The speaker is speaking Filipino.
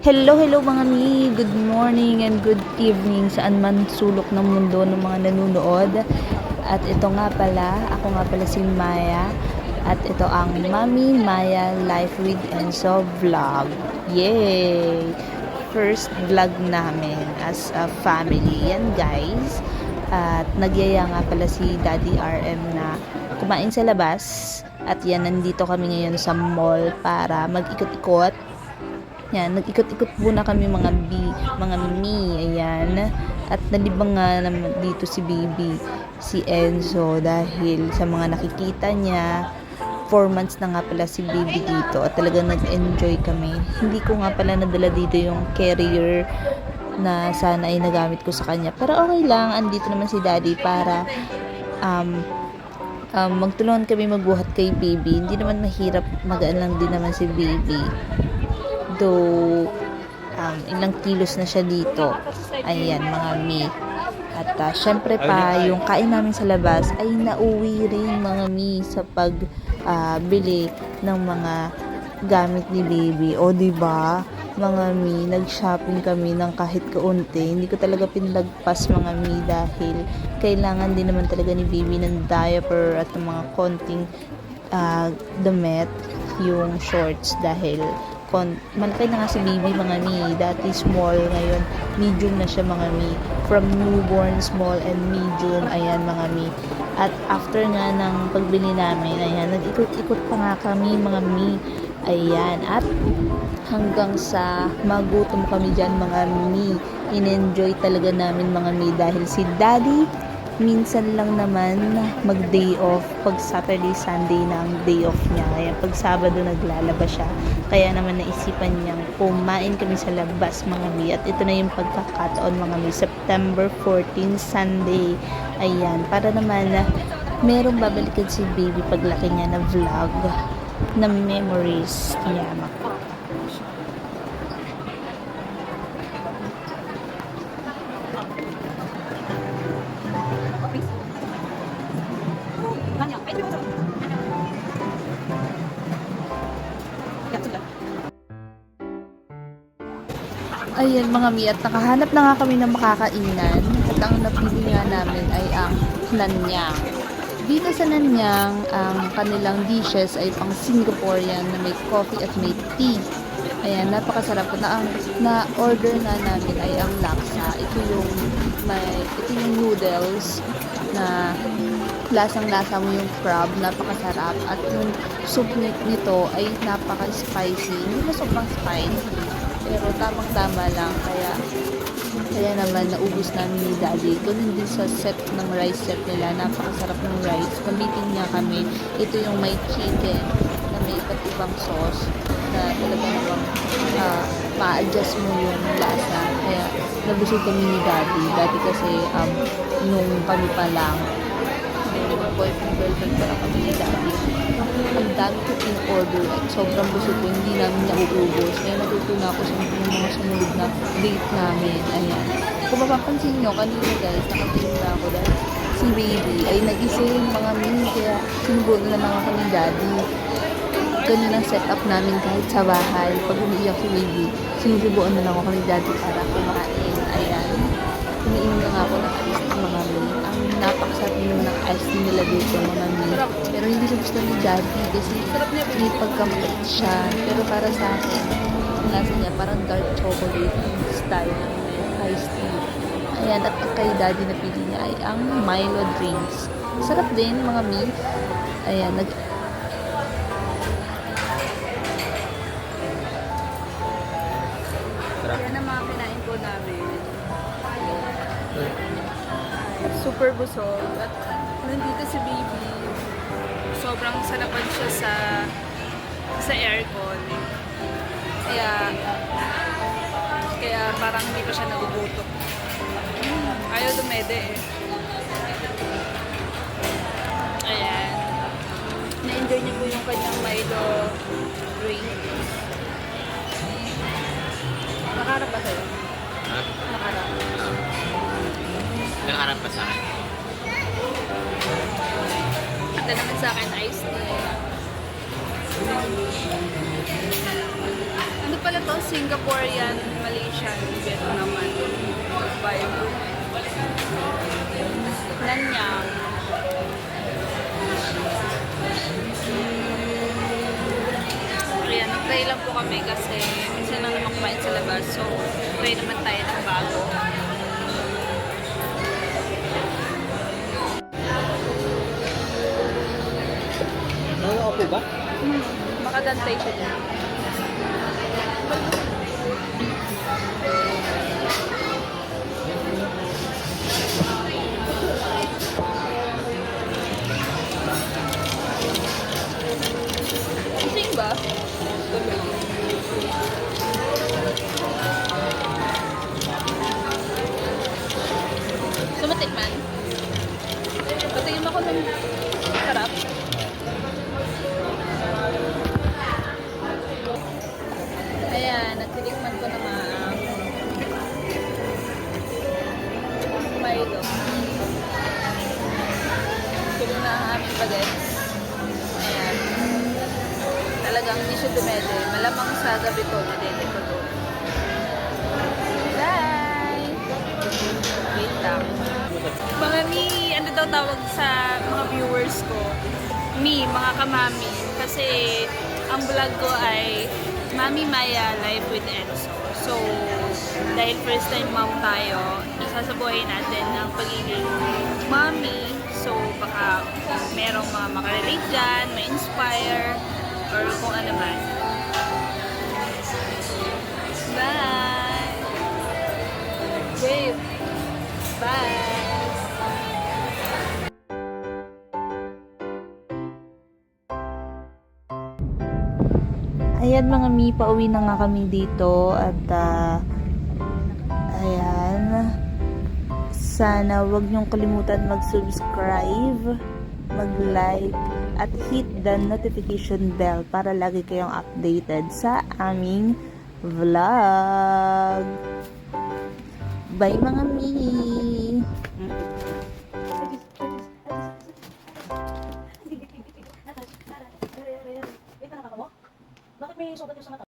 Hello mga mi! Good morning and good evening saan man sulok ng mundo ng mga nanonood. At ito nga pala, ako nga pala si Maya. At ito ang Mami Maya Life with Enzo Vlog. Yay! First vlog namin as a family. Yan guys. At nagyaya nga pala si Daddy RM na kumain sa labas. At yan, nandito kami ngayon sa mall para mag-ikot-ikot. Yan, nag-ikot-ikot muna kami mga mi, ayan. At nalibang nga naman dito si baby, si Enzo, dahil sa mga nakikita niya, 4 months na nga pala si baby dito at talagang nag-enjoy kami. Hindi ko nga pala nadala dito yung carrier na sana ay nagamit ko sa kanya. Pero okay lang, andito naman si daddy para magtulungan kami magbuhat kay baby. Hindi naman mahirap, magaan lang din naman si baby. Though, ilang kilos na siya dito. Ayan, mga mi. At syempre pa, yung kain namin sa labas ay nauwi rin mga mi sa pagbili ng mga gamit ni baby. O, diba? Mga mi, nag-shopping kami ng kahit kaunti. Hindi ko talaga pinagpas mga mi dahil kailangan din naman talaga ni baby ng diaper at ng mga konting damit, yung shorts dahil malaki na nga si baby mga mi, dati small, ngayon medium na siya mga mi, from newborn, small and medium, ayan mga mi. At after nga ng pagbili namin, ayan, nag-ikot-ikot pa nga kami mga mi, ayan, at hanggang sa magutom kami dyan mga mi. In-enjoy talaga namin mga mi dahil si daddy minsan lang naman mag-day off pag Saturday, Sunday na ang day off niya. Kaya pag Sabado naglalabas siya. Kaya naman naisipan niyang kumain kami sa labas mga mi. At ito na yung pagkakataon mga mi. September 14, Sunday. Ayan. Para naman merong babalikan si baby paglaki niya na vlog na memories niya. Ayan mga mi, at nakahanap na nga kami ng makakainan at ang napili nga namin ay ang Nanyang. Dito sa Nanyang, ang kanilang dishes ay pang Singaporean na may coffee at may tea. Ayan, napakasarap. Na order nga namin ay ang laksa. Ito yung noodles na lasang-lasa mo yung crab, napakasarap. At yung soup nito ay napaka-spicy. Hindi mo sobrang spicy, pero tamang-tama lang, kaya naman naubos namin ni daddy. Ganun din sa set ng rice set nila, napakasarap ng rice. Pamitin niya kami, ito yung may chicken na may iba't ibang sauce na talaga namang ma-adjust mo yung lasa. Kaya nabusog kami ni daddy kasi nung kami pa lang, boyfriend pa lang kami ni daddy, ang dami ko in-order at sobrang busog ko, hindi namin nauubos. Kaya natutunan ako sa mga sumunod na date namin. Ayan. Kung mapapansin nyo, kanina guys, nakatingin na ako dahil si baby ay nag-ising mga mini, kaya sinubuan na lang ako ni daddy. Ganun ang setup namin kahit sa bahay. Pag umiiyak si baby, sinubuan na lang ako ni daddy para kumain. Ayan. Umiinom na nga ako ng ice ng mga mini. Ang napakasarap naman ng ice nila dito mga mini. Pero hindi siya gusto ni daddy kasi may pagkamait siya. Pero para sa akin, ang lasa niya parang dark chocolate style ng iced tea. Ayan, at kay daddy na pili niya ay ang Milo drinks. Sarap din mga mi. Ayan, yan ang mga kinain po namin. Super busog. At nandito si baby. Sobrang sarapan siya sa aircon. Kaya parang hindi pa siya nagugutom. Ayaw dumede eh. Ayan. Na-enjoy niya po yung kanyang Milo drink. Nakaharap ba sa'yo? Ha? Nakaharap. Nakaharap pa sa akin. Ito naman sa akin, iced tea. Ano pala to? Singaporean, Malaysian, Vietnaman, Bible. Nanyang. Ayan, nag-try lang po kami kasi minsan lang naman kumain sa labas. So, try naman tayo ng bago. Ako ba? Makagantay siya dyan. Gising ba? Sumatik man? Patingin ako ng sarap. Ayan, nagtitikman ko na ang Milo. Tulong na ang aming bagets. Ayan. Talagang hindi siya dumede. Malamang sa gabi ko, dumede ko to. Bye! Wait lang. Mga mi, ano daw tawag sa mga viewers ko? Mi, mga kamami. Kasi ang vlog ko ay Mami Maya Live with Enzo. So, dahil first time mom tayo, isasabuhay natin ang pagiging mommy. So, baka merong mga makarelate dyan, ma-inspire, or kung ano man. Bye! Wave! Bye! Ayan mga mi, pauwi na nga kami dito at ayan, sana wag niyong kalimutan mag-subscribe, mag-like at hit the notification bell para lagi kayong updated sa aming vlog. Bye mga mi! Bakit may sugat yung sa mata?